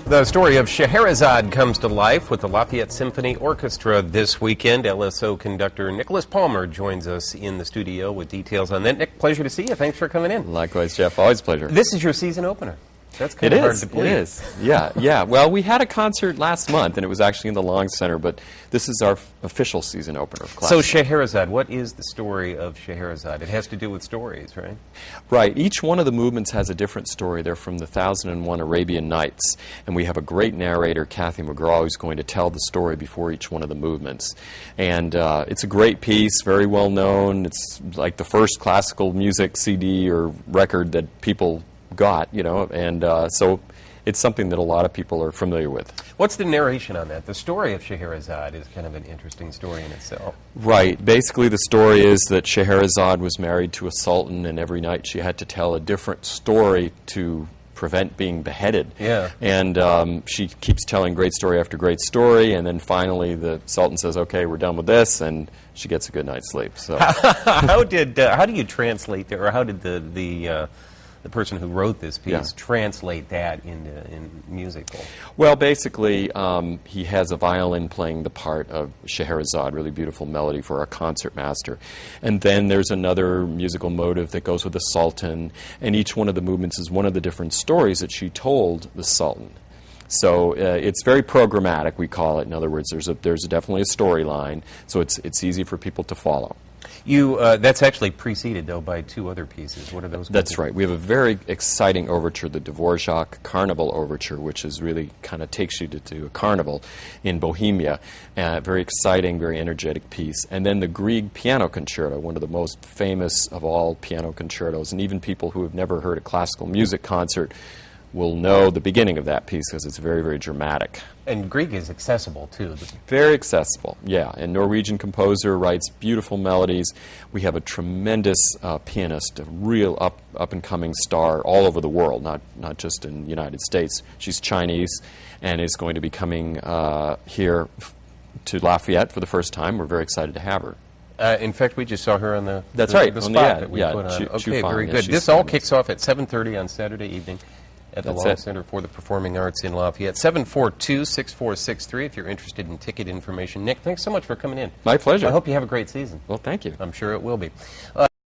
The story of Scheherazade comes to life with the Lafayette Symphony Orchestra this weekend. LSO conductor Nicholas Palmer joins us in the studio with details on that. Nick, pleasure to see you. Thanks for coming in. Likewise, Jeff. Always a pleasure. This is your season opener. That's kind of hard to believe. It is. Yeah. Well, we had a concert last month, and it was actually in the Long Center, but this is our official season opener of classical. So Scheherazade, what is the story of Scheherazade? It has to do with stories, right? Right. Each one of the movements has a different story. They're from the 1001 Arabian Nights, and we have a great narrator, Kathy McGraw, who's going to tell the story before each one of the movements. And it's a great piece, very well known. It's like the first classical music CD or record that people got, and so it's something that a lot of people are familiar with. What's the narration on that? The story of Scheherazade is kind of an interesting story in itself. Right. Basically, the story is that Scheherazade was married to a sultan, and every night she had to tell a different story to prevent being beheaded. Yeah. And she keeps telling great story after great story, and then finally the sultan says, "Okay, we're done with this," and she gets a good night's sleep. So, how do you translate that, or how did the person who wrote this piece translate that in musical? Well, basically, he has a violin playing the part of Scheherazade, really beautiful melody for our concertmaster. And then there's another musical motive that goes with the Sultan, and each one of the movements is one of the different stories that she told the Sultan. So it's very programmatic, we call it. In other words, there's definitely a storyline, so it's easy for people to follow. That's actually preceded, though, by two other pieces. What are those? That's right. We have a very exciting overture, the Dvorak Carnival Overture, which is really kind of takes you to a carnival in Bohemia. Very exciting, very energetic piece. And then the Grieg Piano Concerto, one of the most famous of all piano concertos. And even people who have never heard a classical music concert will know the beginning of that piece because it's very, very dramatic. And Grieg is accessible, too. Very accessible, yeah. And Norwegian composer writes beautiful melodies. We have a tremendous pianist, a real up-and-coming star all over the world, not just in the United States. She's Chinese and is going to be coming here to Lafayette for the first time. We're very excited to have her. In fact, we just saw her on the That's right, the on spot the ad. that we put on. Okay, very good. This all kicks off at 7:30 on Saturday evening at the Long Center for the Performing Arts in Lafayette. 742-6463 if you're interested in ticket information. Nick, thanks so much for coming in. My pleasure. I hope you have a great season. Well, thank you. I'm sure it will be.